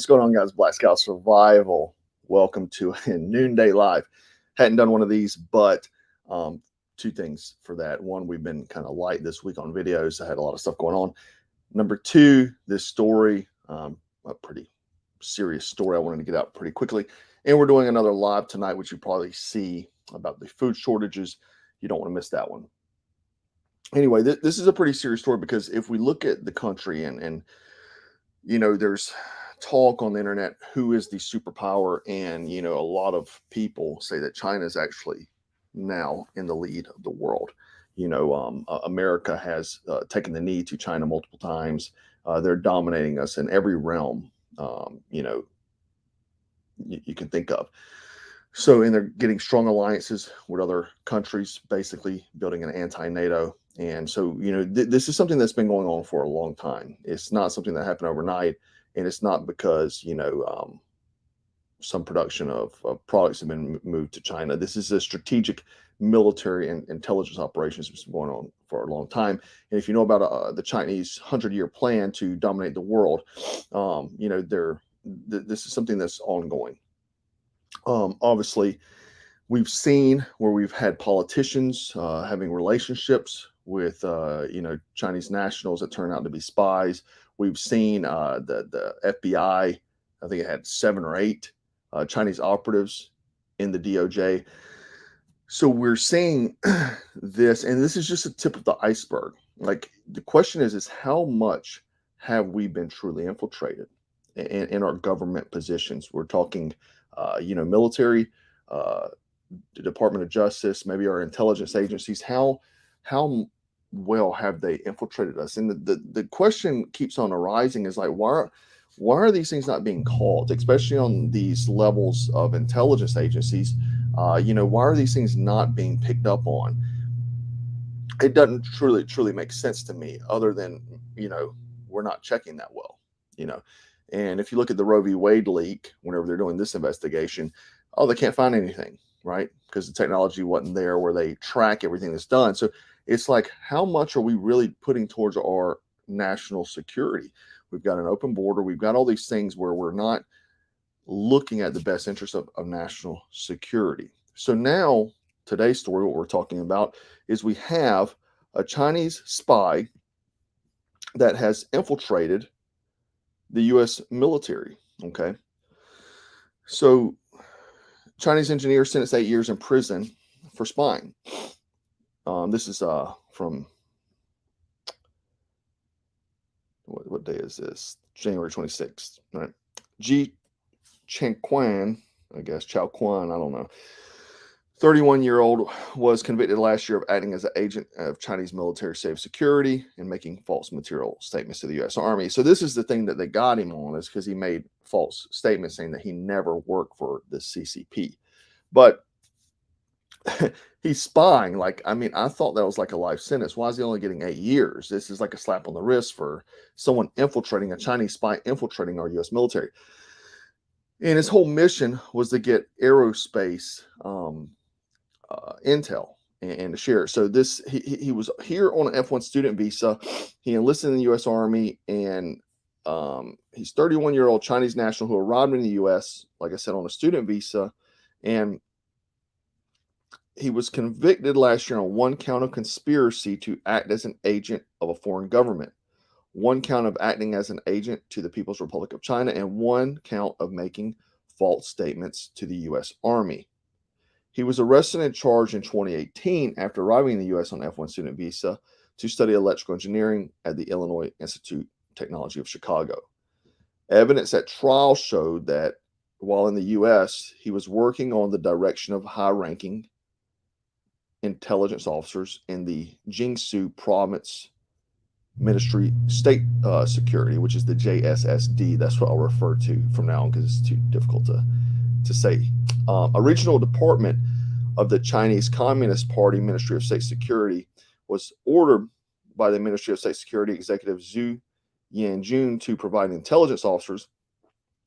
going on, guys? Black Scout Survival. Welcome to a Noonday Live. Hadn't done one of these, but two things for that. One, we've been kind of light this week on videos. I had a lot of stuff going on. Number two, this story, a pretty serious story I wanted to get out pretty quickly. And we're doing another live tonight, which you probably see about the food shortages. You don't want to miss that one. Anyway, this is a pretty serious story because if we look at the country and you know, there's talk on the internet, who is the superpower? And, you know, a lot of people say that China is actually now in the lead of the world. You know, America has taken the knee to China multiple times. They're dominating us in every realm, you know, you can think of. So, and they're getting strong alliances with other countries, basically building an anti-NATO. And so, you know, this is something that's been going on for a long time. It's not something that happened overnight. And it's not because, you know, some production of products have been moved to China. This is a strategic military and intelligence operations that's been going on for a long time. And if you know about the Chinese 100-year plan to dominate the world, you know, this is something that's ongoing. Obviously, we've seen where we've had politicians having relationships with, you know, Chinese nationals that turn out to be spies. We've seen the FBI, I think it had 7 or 8 Chinese operatives in the DOJ. So we're seeing this, and this is just a tip of the iceberg. Like, the question is how much have we been truly infiltrated in our government positions? We're talking, you know, military, the Department of Justice, maybe our intelligence agencies. How well have they infiltrated us? And the question keeps on arising is like, why are these things not being caught, especially on these levels of intelligence agencies? You know, why are these things not being picked up on? It doesn't truly make sense to me, other than, you know, we're not checking that well, you know. And if you look at the Roe v. Wade leak, whenever they're doing this investigation, oh, they can't find anything, right? Because the technology wasn't there where they track everything that's done. So it's like, how much are we really putting towards our national security? We've got an open border. We've got all these things where we're not looking at the best interest of national security. So now, today's story, what we're talking about is we have a Chinese spy that has infiltrated the U.S. military. Okay. So, Chinese engineer sentenced 8 years in prison for spying. This is from, what day is this? January 26th, right? Ji Changquan, I guess, Chao Quan, I don't know. 31-year-old was convicted last year of acting as an agent of Chinese military safe security and making false material statements to the U.S. Army. So this is the thing that they got him on, is because he made false statements saying that he never worked for the CCP. But he's spying. Like, I mean, I thought that was like a life sentence. Why is he only getting 8 years? This is like a slap on the wrist for someone infiltrating, a Chinese spy infiltrating our U.S. military. And his whole mission was to get aerospace intel and to share it. So this, he was here on an F1 student visa. He enlisted in the U.S. Army, and he's 31-year-old Chinese national who arrived in the U.S., like I said, on a student visa. And he was convicted last year on 1 count of conspiracy to act as an agent of a foreign government, 1 count of acting as an agent to the People's Republic of China, and 1 count of making false statements to the U.S. Army. He was arrested and charged in 2018 after arriving in the U.S. on F1 student visa to study electrical engineering at the Illinois Institute of Technology of Chicago. Evidence at trial showed that while in the U.S., he was working on the direction of high-ranking intelligence officers in the Jiangsu Province Ministry State Security, which is the JSSD. That's what I'll refer to from now on because it's too difficult to say. A regional department of the Chinese Communist Party Ministry of State Security was ordered by the Ministry of State Security Executive Zhu Yanjun to provide intelligence officers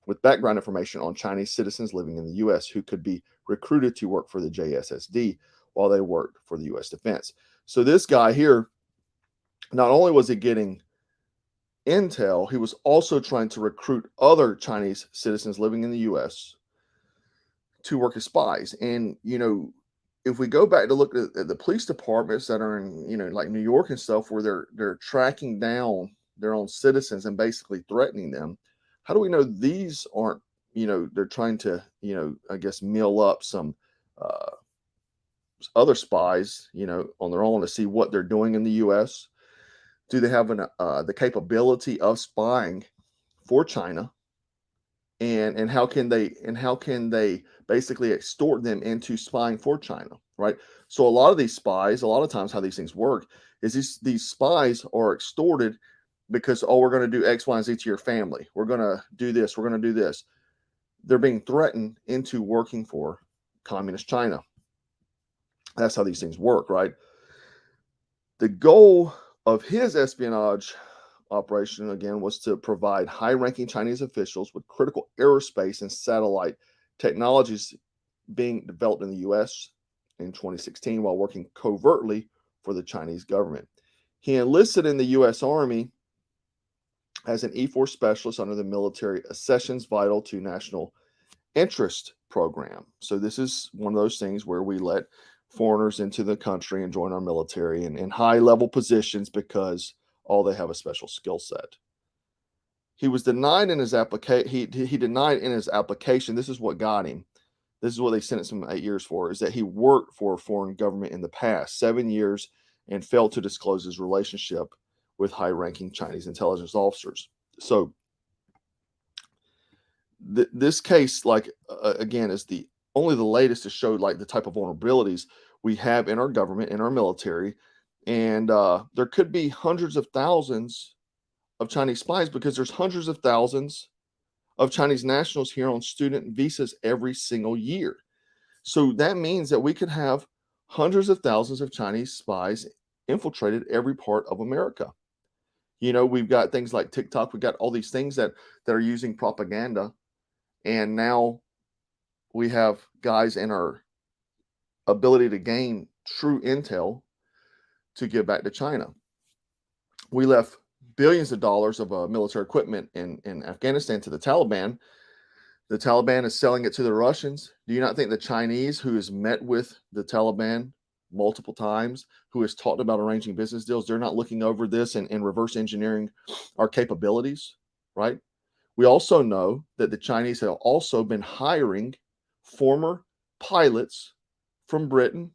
with background information on Chinese citizens living in the U.S. who could be recruited to work for the JSSD while they worked for the U.S. Defense. So this guy here, not only was he getting intel, he was also trying to recruit other Chinese citizens living in the U.S. to work as spies. And, if we go back to look at the police departments that are in, like New York and stuff, where they're tracking down their own citizens and basically threatening them, how do we know these aren't, they're trying to, I guess, mill up some uh, other spies, on their own to see what they're doing in the U.S. Do they have the capability of spying for China? And how can they basically extort them into spying for China, right? So a lot of these spies, a lot of times how these things work is these spies are extorted because, oh, we're going to do X, Y, and Z to your family. We're going to do this. We're going to do this. They're being threatened into working for communist China. That's how these things work, right? The goal of his espionage operation, again, was to provide high-ranking Chinese officials with critical aerospace and satellite technologies being developed in the U.S. in 2016 while working covertly for the Chinese government. He enlisted in the U.S. Army as an E-4 specialist under the Military Accessions Vital to National Interest program. So this is one of those things where we let foreigners into the country and join our military in high-level positions because they have a special skill set. He was denied in his application. He denied in his application. This is what got him. This is what they sentenced him 8 years for, is that he worked for a foreign government in the past 7 years and failed to disclose his relationship with high-ranking Chinese intelligence officers. So this case, like, again, is only the latest to show like the type of vulnerabilities we have in our government, in our military, and there could be hundreds of thousands of Chinese spies because there's hundreds of thousands of Chinese nationals here on student visas every single year. So that means that we could have hundreds of thousands of Chinese spies infiltrated every part of America. We've got things like TikTok. We've got all these things that are using propaganda. And now we have guys in our ability to gain true intel to give back to China. We left billions of dollars of military equipment in Afghanistan to the Taliban. The Taliban is selling it to the Russians. Do you not think the Chinese, who has met with the Taliban multiple times, who has talked about arranging business deals, they're not looking over this and reverse engineering our capabilities, right? We also know that the Chinese have also been hiring former pilots from Britain,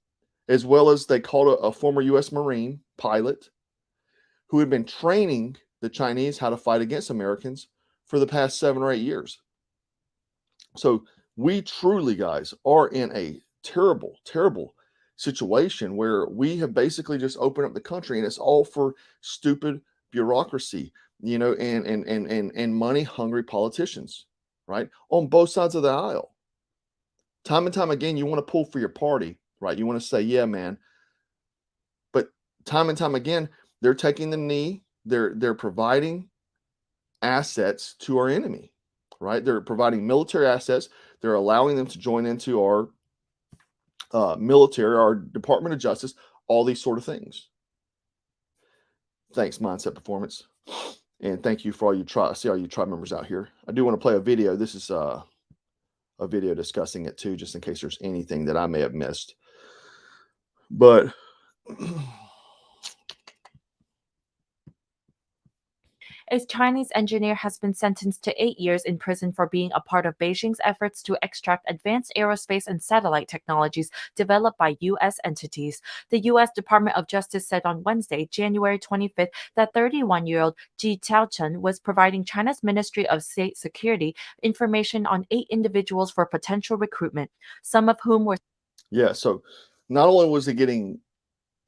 as well as they called a former U.S. Marine pilot who had been training the Chinese how to fight against Americans for the past 7 or 8 years. So we truly, guys, are in a terrible, terrible situation where we have basically just opened up the country, and it's all for stupid bureaucracy, and money-hungry politicians, right? On both sides of the aisle. Time and time again, you want to pull for your party, right? You want to say, yeah, man. But time and time again, they're taking the knee. They're providing assets to our enemy, right? They're providing military assets. They're allowing them to join into our military, our Department of Justice, all these sort of things. Thanks, Mindset Performance. And thank you for all you tribe members out here. I do want to play a video. This is a video discussing it too, just in case there's anything that I may have missed. But a Chinese engineer has been sentenced to 8 years in prison for being a part of Beijing's efforts to extract advanced aerospace and satellite technologies developed by U.S. entities. The U.S. Department of Justice said on Wednesday, January 25th, that 31-year-old Ji Taochen was providing China's Ministry of State Security information on 8 individuals for potential recruitment, some of whom were... Yeah, so not only was he getting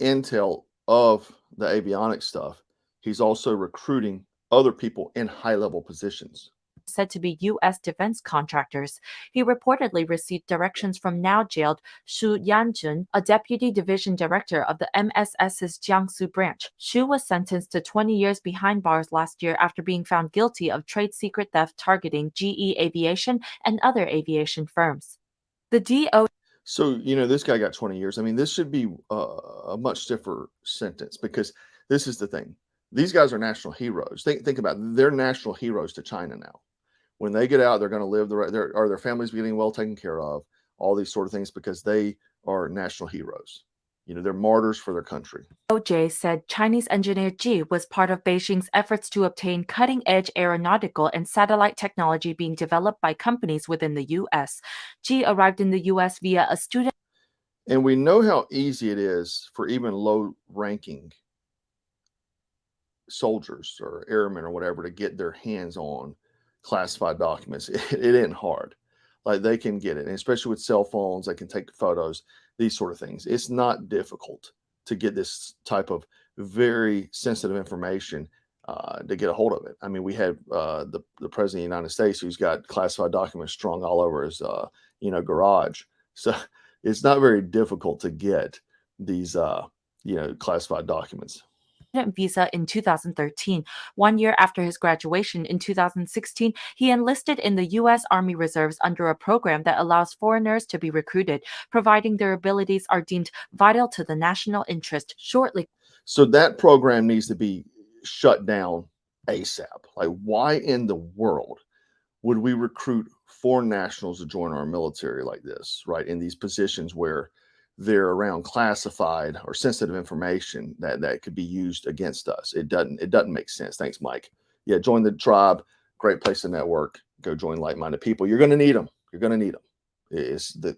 intel of the avionics stuff, he's also recruiting other people in high-level positions said to be U.S. defense contractors. He reportedly received directions from now-jailed Xu Yanjun, a deputy division director of the MSS's Jiangsu branch. Xu was sentenced to 20 years behind bars last year after being found guilty of trade secret theft targeting GE Aviation and other aviation firms. The DO... So, this guy got 20 years. I mean, this should be a much stiffer sentence, because this is the thing. These guys are national heroes. Think about it. They're national heroes to China now. When they get out, they're going to live their families getting well taken care of, all these sort of things, because they are national heroes. They're martyrs for their country. Jase said Chinese engineer Ji was part of Beijing's efforts to obtain cutting-edge aeronautical and satellite technology being developed by companies within the U.S. Ji arrived in the U.S. via a student. And we know how easy it is for even low-ranking soldiers or airmen or whatever to get their hands on classified documents. It isn't hard. Like, they can get it, and especially with cell phones, they can take photos, these sort of things. It's not difficult to get this type of very sensitive information, to get a hold of it. I mean, we had the president of the United States, who's got classified documents strung all over his garage. So it's not very difficult to get these classified documents. Visa in 2013. 1 year after his graduation in 2016, he enlisted in the U.S. Army Reserves under a program that allows foreigners to be recruited, providing their abilities are deemed vital to the national interest. Shortly. So that program needs to be shut down ASAP. Like, why in the world would we recruit foreign nationals to join our military like this, right? In these positions where they're around classified or sensitive information that could be used against us. It doesn't make sense. Thanks, Mike. Yeah, join the tribe. Great place to network. Go join like-minded people. You're going to need them. You're going to need them. It's the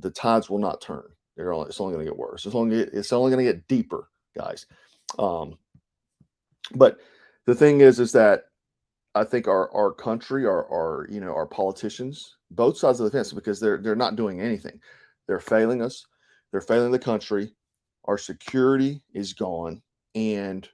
tides will not turn. It's only going to get worse. It's only going to get deeper, guys. But the thing is that I think our country, our politicians, both sides of the fence, because they're not doing anything. They're failing us. They're failing the country. Our security is gone. And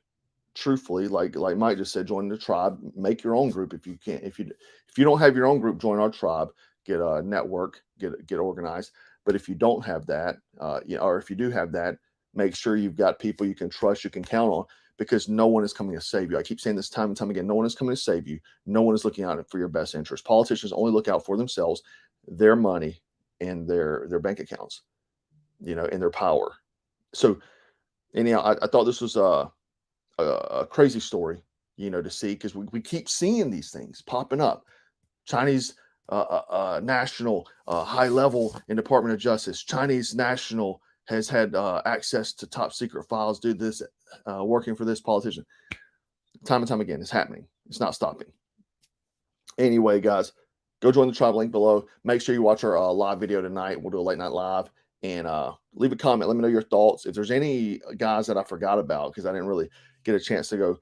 truthfully, like Mike just said, join the tribe. Make your own group if you can. If you don't have your own group, join our tribe. Get a network. Get organized. But if you don't have that, or if you do have that, make sure you've got people you can trust, you can count on, because no one is coming to save you. I keep saying this time and time again. No one is coming to save you. No one is looking out for your best interest. Politicians only look out for themselves, their money, and their bank accounts, and their power. So anyhow, I thought this was a crazy story, to see, because we keep seeing these things popping up. Chinese national high level in Department of Justice. Chinese national has had access to top secret files. Do this, working for this politician. Time and time again, it's happening. It's not stopping. Anyway, guys, go join the tribe, link below. Make sure you watch our live video tonight. We'll do a late night live, and leave a comment. Let me know your thoughts. If there's any guys that I forgot about, because I didn't really get a chance to go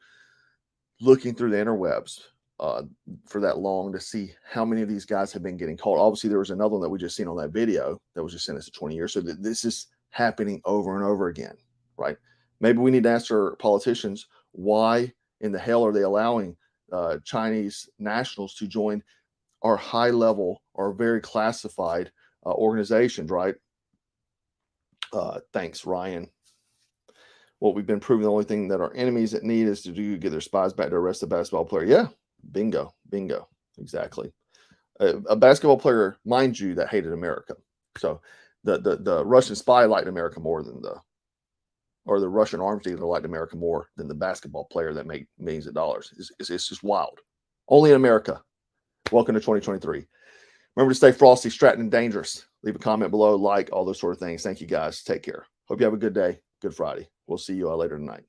looking through the interwebs for that long to see how many of these guys have been getting caught. Obviously, there was another one that we just seen on that video that was just sentenced to 20 years. So this is happening over and over again, right? Maybe we need to ask our politicians, why in the hell are they allowing Chinese nationals to join our high level or very classified organizations, right? Thanks, Ryan. What we've been proving, the only thing that our enemies that need is to get their spies back to arrest the basketball player. Yeah, bingo, exactly. A basketball player, mind you, that hated America. So the Russian spy liked America more than the Russian arms dealer liked America more than the basketball player that made millions of dollars. It's just wild. Only in America. Welcome to 2023. Remember to stay frosty, Stratton, and dangerous. Leave a comment below, like, all those sort of things. Thank you, guys. Take care. Hope you have a good day. Good Friday. We'll see you later tonight.